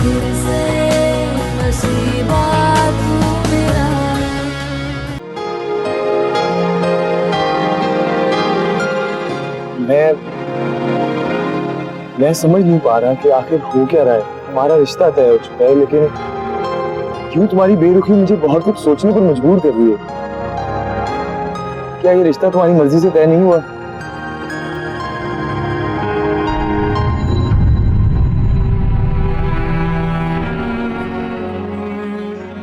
फिर से नसीबा तू मेरा। मैं समझ नहीं पा रहा कि आखिर हो क्या रहा है। हमारा रिश्ता तय हो चुका है, लेकिन क्यों तुम्हारी बेरुखी मुझे बहुत कुछ सोचने पर मजबूर कर रही है। क्या ये रिश्ता तुम्हारी मर्जी से तय नहीं हुआ?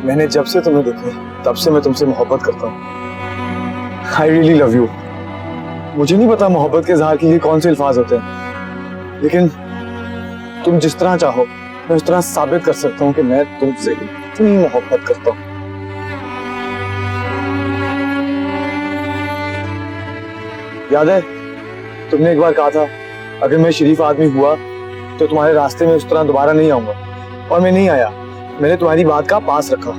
मैंने जब से तुम्हें देखा तब से मैं तुमसे मोहब्बत करता हूँ। I really love you. मुझे नहीं पता मोहब्बत के इजहार के लिए कौन से अल्फाज होते हैं, लेकिन तुम जिस तरह चाहो मैं उस तरह साबित कर सकता हूँ कि मैं तुमसे इतनी मोहब्बत करता हूँ। याद है तुमने एक बार कहा था अगर मैं शरीफ आदमी हुआ तो तुम्हारे रास्ते में उस तरह दोबारा नहीं आऊंगा, और मैं नहीं आया। मैंने तुम्हारी बात का पास रखा।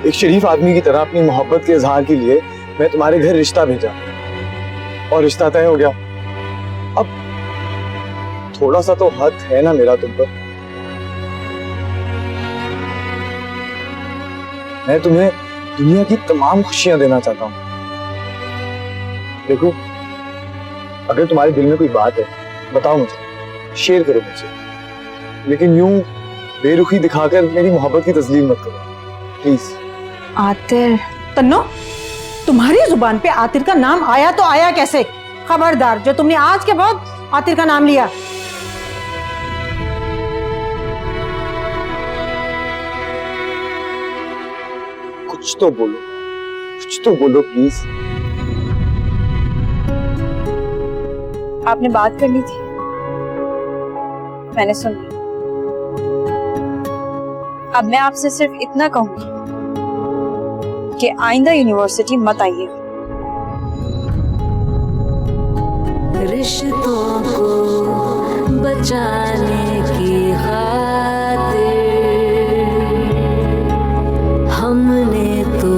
एक शरीफ आदमी की तरह अपनी मोहब्बत के इजहार के लिए मैं तुम्हारे घर रिश्ता भेजा और रिश्ता तय हो गया। अब थोड़ा सा तो हक है ना मेरा तुम पर। मैं तुम्हें दुनिया की तमाम खुशियां देना चाहता हूं। देखो अगर तुम्हारे दिल में कोई बात है बताओ मुझे, शेयर करो मुझसे, लेकिन यूं बेरुखी दिखाकर मेरी मोहब्बत की तस्लीम मत करो प्लीज। आतिर। तन्नो, तुम्हारी जुबान पे आतिर का नाम आया तो आया कैसे? खबरदार जो तुमने आज के बाद आतिर का नाम लिया। कुछ तो बोलो, कुछ तो बोलो प्लीज। आपने बात करनी थी, मैंने सुन ली। अब मैं आपसे सिर्फ इतना कहूंगी कि आइंदा यूनिवर्सिटी मत आइए। रिश्तों को बचाने की खातिर हमने तो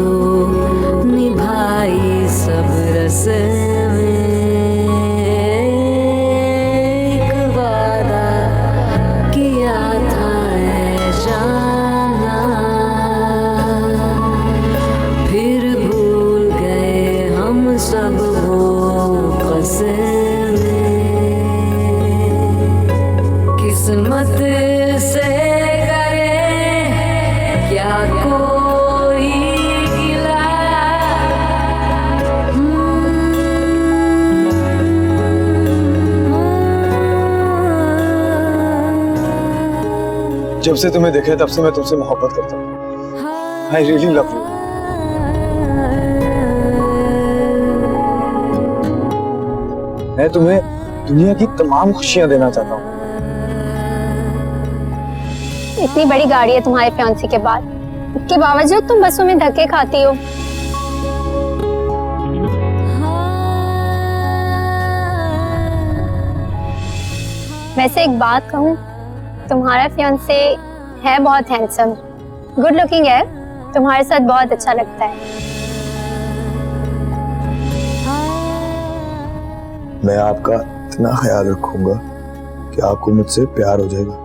निभाई सब रस्में। एक वादा किया था ऐ जाना, फिर भूल गए हम सब वो कसमें। किस्मत से करें क्या कोई गिला, जब से तुम्हें देखा तब से मैं तुमसे मोहब्बत करता हूँ। I really love you. मैं तुम्हें दुनिया की तमाम खुशियां देना चाहता हूँ। इतनी बड़ी गाड़ी है तुम्हारे फियांसे के बाद, इसके बावजूद तुम बसों में धक्के खाती हो। वैसे एक बात कहूँ, तुम्हारा फियांसे है बहुत हैंडसम, गुड लुकिंग है, तुम्हारे साथ बहुत अच्छा लगता है। मैं आपका इतना ख्याल रखूंगा कि आपको मुझसे प्यार हो जाएगा।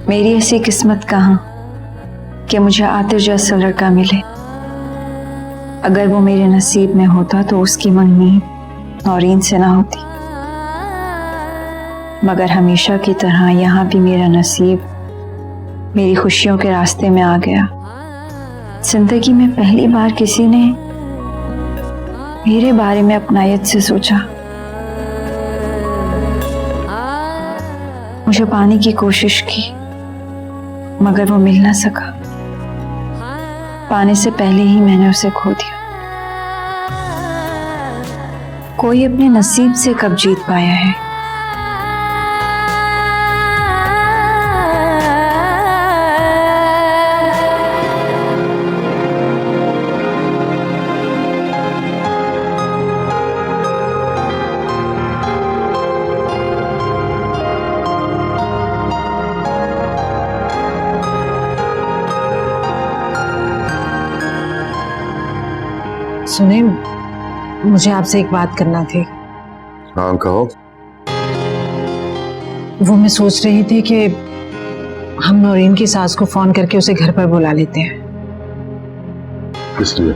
मेरी ऐसी किस्मत कहाँ कि मुझे आतिर जैसा लड़का मिले। अगर वो मेरे नसीब में होता तो उसकी मंगनी नौरीन से ना होती, मगर हमेशा की तरह यहाँ भी मेरा नसीब मेरी खुशियों के रास्ते में आ गया। जिंदगी में पहली बार किसी ने मेरे बारे में अपनायत से सोचा। मुझे पाने की कोशिश की मगर वो मिल ना सका। पाने से पहले ही मैंने उसे खो दिया। कोई अपने नसीब से कब जीत पाया है। सुने, मुझे आपसे एक बात करना थी। हाँ कहो। वो मैं सोच रही थी कि हम नौरीन की सास को फोन करके उसे घर पर बुला लेते हैं। किस लिए?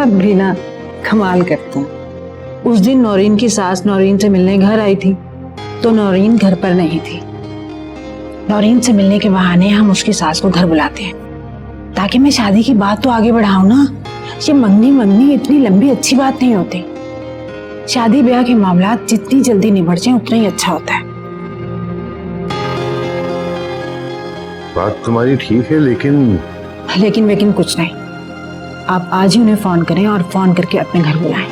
अब भी ना कमाल करते हैं। उस दिन नौरीन की सास नौरीन से मिलने घर आई थी तो नौरीन घर पर नहीं थी। नौरीन से मिलने के बहाने हम उसकी सास को घर बुलाते हैं ताकि मैं शादी की बात तो आगे बढ़ाऊं ना। ये मंगनी मंगनी इतनी लंबी अच्छी बात नहीं होती। शादी ब्याह के मामला जितनी जल्दी निबट जाए उतना ही अच्छा होता है। बात तुम्हारी ठीक है, लेकिन लेकिन कुछ नहीं। आप आज ही उन्हें फोन करें और फोन करके अपने घर बुलाएं।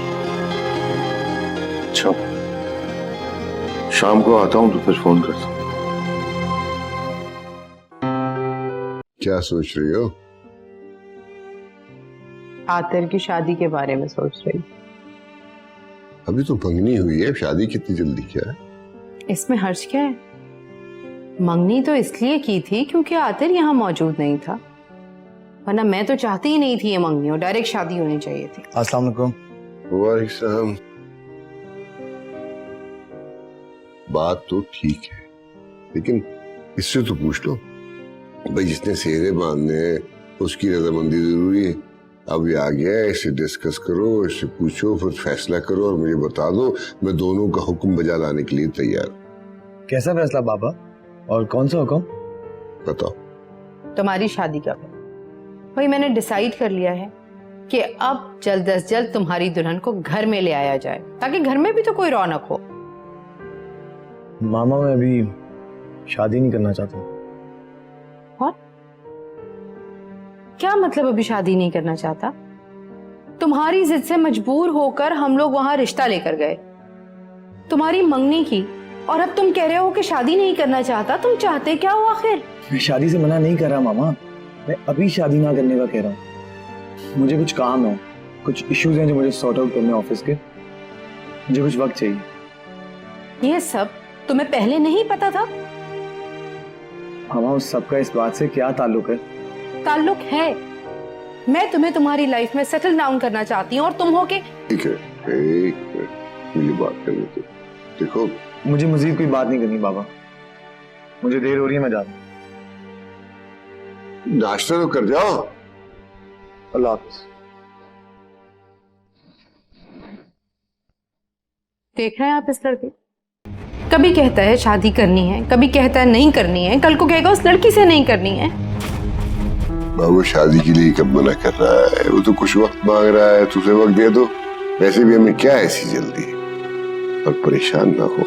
अच्छा, शाम को आता हूँ तो फिर फोन करता हूँ। क्या सोच रही हो? आतिर की शादी के बारे में सोच रही। अभी तो मंगनी हुई है, शादी कितनी जल्दी क्या है? इसमें हर्ष क्या है? मंगनी तो इसलिए की थी क्योंकि आतिर यहाँ मौजूद नहीं था, वरना मैं तो चाहती ही नहीं थी ये मंगनी हो, डायरेक्ट शादी होनी चाहिए थी। अस्सलाम वालेकुम। वालेकुम सलाम। बात तो ठीक है, लेकिन इससे तो पूछ लो भाई, जिसने सेहरे बांधने हैं उसकी रजामंदी जरूरी है। अब ये आ गया है, इससे डिस्कस करो, इससे पूछो, फिर फैसला करो और मुझे बता दो। मैं दोनों का हुक्म बजा लाने के लिए तैयार। कैसा फैसला बाबा, और कौन सा हुक्म? बताओ। तुम्हारी शादी कब है? वही मैंने डिसाइड कर लिया है कि अब जल्द अज जल्द तुम्हारी दुल्हन को घर में ले आया जाए ताकि घर में भी तो कोई रौनक हो। मामा मैं अभी शादी नहीं करना चाहता। और क्या मतलब अभी शादी नहीं करना चाहता? तुम्हारी जिद से मजबूर होकर हम लोग वहां रिश्ता लेकर गए, तुम्हारी मंगनी की, और अब तुम कह रहे हो कि शादी नहीं करना चाहता। तुम चाहते क्या हो आखिर? मैं शादी से मना नहीं कर रहा मामा, मैं अभी शादी ना करने का कह रहा हूँ। मुझे कुछ काम है, कुछ इश्यूज हैं जो मुझे सॉर्ट आउट करने ऑफिस के। मुझे कुछ वक्त चाहिए। ये सब तुम्हें पहले नहीं पता था? मामा उस सब का इस बात से क्या ताल्लुक है? ताल्लुक है। मैं तुम्हें तुम्हारी लाइफ में सेटल डाउन करना चाहती हूँ और तुम हो के। ठीक है, मुझे बात करने दो। देखो, मुझे मजीद कोई बात नहीं करनी बाबा, मुझे देर हो रही है, मैं जा रहा हूँ। नाश्ता तो कर जाओ। अल्लाह हाफिज। देख रहे हैं आप इस लड़के, कभी कहता है शादी करनी है, कभी कहता है नहीं करनी है, कल को कहेगा उस लड़की से नहीं करनी है। बाबू शादी के लिए कब मना कर रहा है? वो तो कुछ वक्त मांग रहा है, तुझे वक्त दे दो। वैसे भी हमें क्या ऐसी जल्दी? और परेशान ना हो,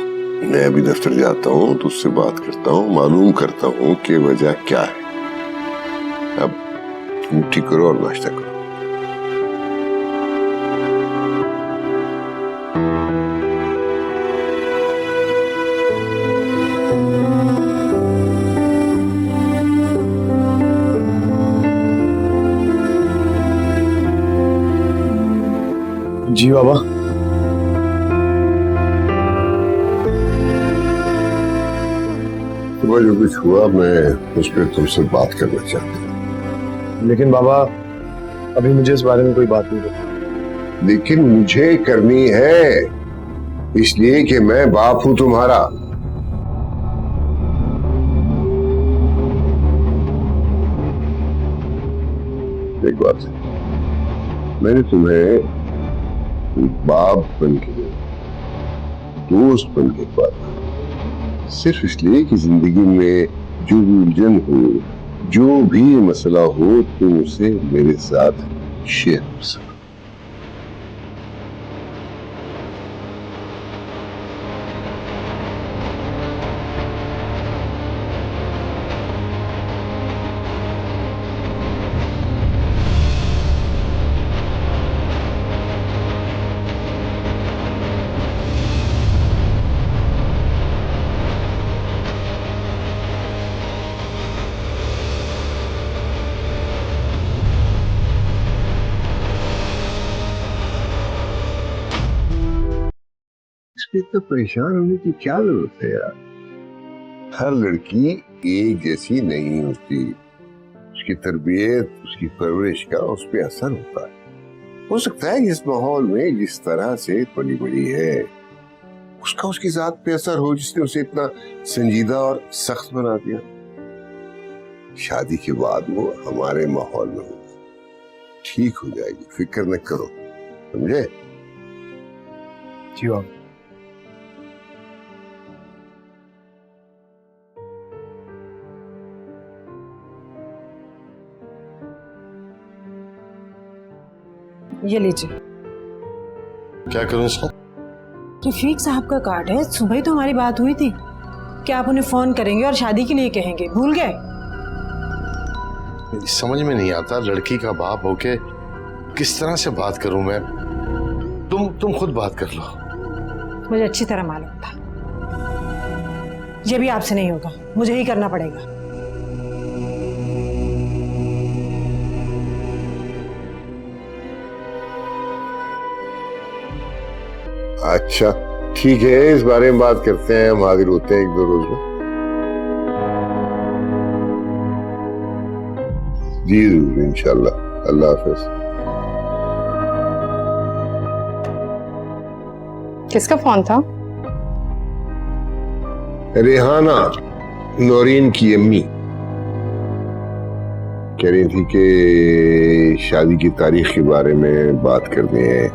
मैं अभी दफ्तर जाता हूँ तो उससे बात करता हूँ, मालूम करता हूँ कि वजह क्या है। अब तुम ठीक करो और नाश्ता करो। जी बाबा। सुबह जो कुछ हुआ मैं उस पर तुमसे बात करना चाहता हूँ। लेकिन बाबा अभी मुझे इस बारे में कोई बात नहीं करनी। लेकिन मुझे करनी है, इसलिए कि मैं बाप हूं तुम्हारा। एक बात है, मैंने तुम्हें बाप बन के, दोस्त बन के पाला, सिर्फ इसलिए कि जिंदगी में जो भी उलझन हो, जो भी मसला हो, तुम उसे मेरे साथ शेयर कर सको। इतना परेशान होने की क्या जरूरत है यार? हर लड़की एक जैसी नहीं होती, उसकी तरबियत, उसकी परवरिश का उस पर असर होता है। हो सकता है इस माहौल में जिस तरह से पली बड़ी है उसका उसकी जात पे असर हो जिसने उसे इतना संजीदा और सख्त बना दिया। शादी के बाद वो हमारे माहौल में हो ठीक हो जाएगी, फिक्र न करो, समझे? जी बाबा। ये लीजिए। क्या करूं इसका? रफीक साहब का कार्ड है, सुबह ही तो हमारी बात हुई थी कि आप उन्हें फोन करेंगे और शादी के लिए कहेंगे, भूल गए? मेरी समझ में नहीं आता, लड़की का बाप होके किस तरह से बात करूं मैं? तुम खुद बात कर लो। मुझे अच्छी तरह मालूम था ये भी आपसे नहीं होगा, मुझे ही करना पड़ेगा। अच्छा ठीक है, इस बारे में बात करते हैं, हम हाजिर होते हैं 1-2 रोज में। जी जरूर, इंशाल्लाह। अल्लाह हाफिज। किसका फोन था? रेहाना, नौरीन की अम्मी कह रही थी कि शादी की तारीख के बारे में बात करनी है।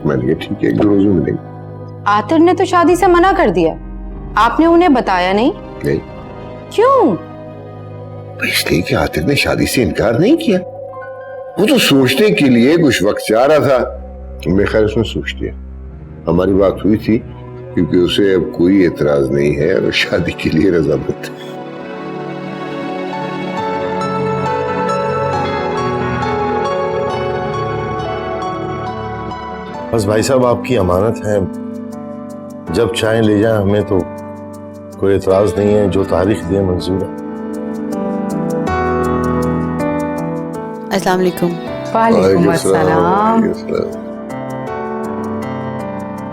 मैंने कहा ठीक है, 1-2 रोज में मिलेंगे। आतिर ने तो शादी से मना कर दिया, आपने उन्हें बताया नहीं? नहीं। क्यों? इसलिए कि आतिर ने शादी से इनकार नहीं किया, वो तो सोचने के लिए कुछ वक्त चाह रहा था। मेरे ख्याल उसने सोच लिया। हमारी बात हुई थी क्योंकि उसे अब कोई एतराज नहीं है और शादी के लिए रजामंद है। बस भाई साहब आपकी अमानत है, जब चाहें ले जाएं, हमें तो कोई एतराज नहीं है, जो तारीख दे मंजूर है। अस्सलाम वालेकुम। वालेकुम अस्सलाम।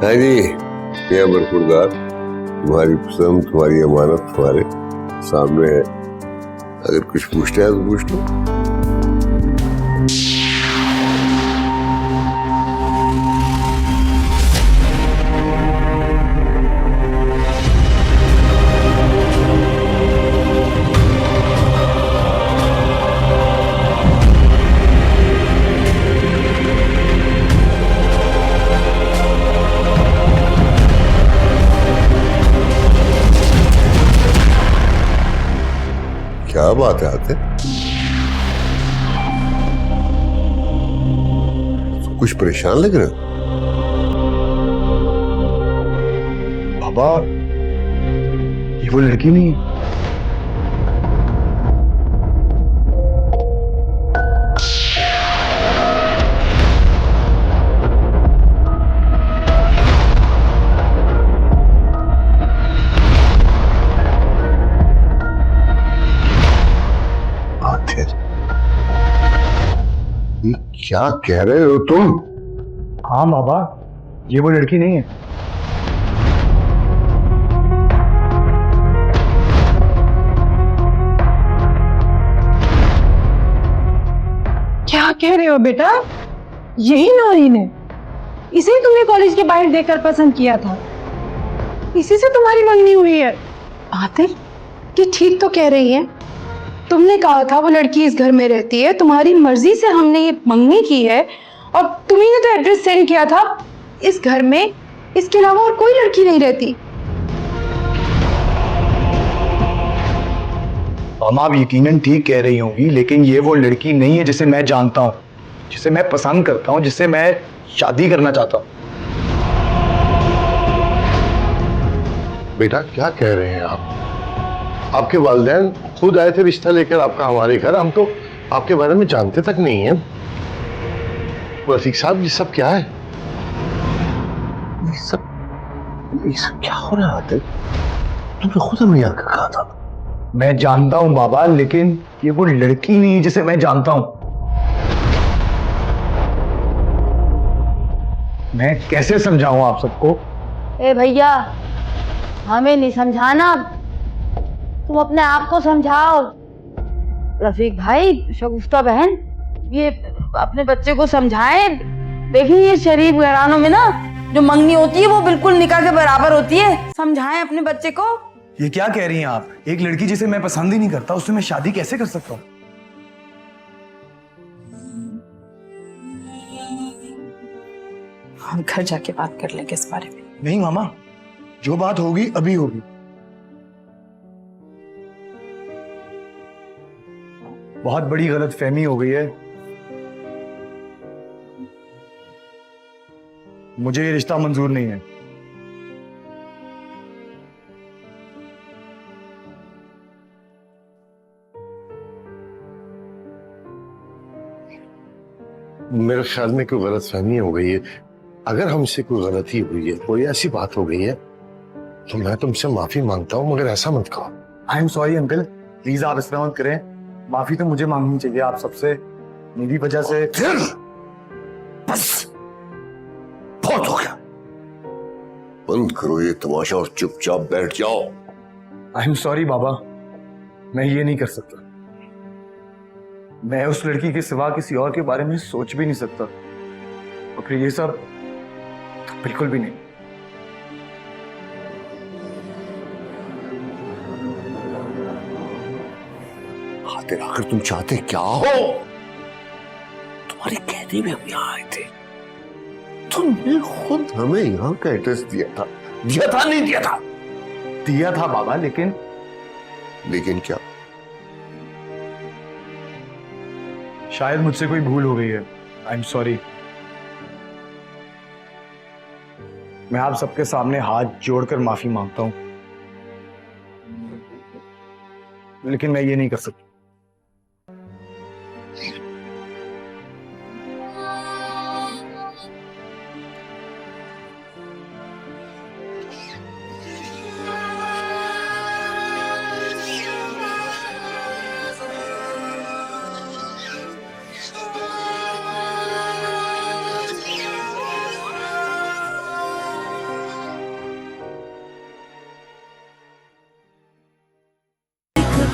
हाँ जी, मैं बरखुरदार, तुम्हारी पसंद, तुम्हारी अमानत तुम्हारे सामने है, अगर कुछ पूछते हैं तो पूछ लो। क्या बात है आते? कुछ परेशान लग रहे हो? बाबा, ये वो लड़की नहीं है। ये क्या कह रहे हो तुम? हाँ बाबा, ये वो लड़की नहीं है। क्या कह रहे हो बेटा? यही नौरीन है, इसे तुमने कॉलेज के बाहर देखकर पसंद किया था, इसी से तुम्हारी मंगनी हुई है। आतिर, ये ठीक तो कह रही है, तुमने कहा था वो लड़की इस घर में रहती है, तुम्हारी मर्जी से हमने ये मंगनी की है और तुम्ही ने तो एड्रेस सेंड किया था इस घर में, इसके अलावा और कोई लड़की नहीं रहती। आप यकीनन ठीक कह रही होंगी, लेकिन ये वो लड़की नहीं है जिसे मैं जानता हूँ, जिसे मैं पसंद करता हूँ, जिससे मैं शादी करना चाहता हूँ। बेटा क्या कह रहे हैं आप? आपके वालिदैन खुद आए थे रिश्ता लेकर आपका हमारे घर, हम तो आपके बारे में जानते तक नहीं हैं। रफीक साहब, ये सब क्या है? ये सब क्या हो रहा है? तुमने खुद हमें आकर कहा था। मैं जानता हूँ बाबा, लेकिन ये वो लड़की नहीं जिसे मैं जानता हूँ। मैं कैसे समझाऊं आप सबको? ए भैया, हमें नहीं समझाना, तुम अपने आप को समझाओ। रफीक भाई, शगुफ्ता बहन, ये अपने बच्चे को समझाएं देखिए ये शरीफ घरानों में ना जो मंगनी होती है वो बिल्कुल निकाह के बराबर होती है। समझाएं अपने बच्चे को। ये क्या कह रही हैं आप? एक लड़की जिसे मैं पसंद ही नहीं करता उससे मैं शादी कैसे कर सकता हूँ? हम घर जाके बात कर लेंगे इस बारे में। नहीं मामा, जो बात होगी अभी होगी। बहुत बड़ी गलतफहमी हो गई है। मुझे ये रिश्ता मंजूर नहीं है। मेरे ख्याल में कोई गलतफहमी हो गई है। अगर हमसे कोई गलती हुई है, कोई ऐसी बात हो गई है, तो मैं तुमसे माफी मांगता हूँ, मगर ऐसा मत कहो। I am sorry uncle, please आप इस तरह मत करें। माफी तो मुझे मांगनी चाहिए आप सबसे। मेरी वजह से बस बहुत हो गया, बंद करो ये तमाशा और चुपचाप बैठ जाओ। आई एम सॉरी बाबा, मैं ये नहीं कर सकता। मैं उस लड़की के सिवा किसी और के बारे में सोच भी नहीं सकता, और फिर ये सब तो बिल्कुल भी नहीं। आखिर आखिर तुम चाहते क्या हो? तुम्हारे कहने में हम यहाँ आए थे। तुमने खुद हमें यहाँ का एड्रेस दिया था नहीं दिया था? दिया था बाबा, लेकिन क्या? शायद मुझसे कोई भूल हो गई है। I am sorry. मैं आप सबके सामने हाथ जोड़कर माफी मांगता हूं, लेकिन मैं ये नहीं कर सकता।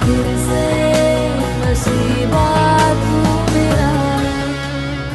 तेरे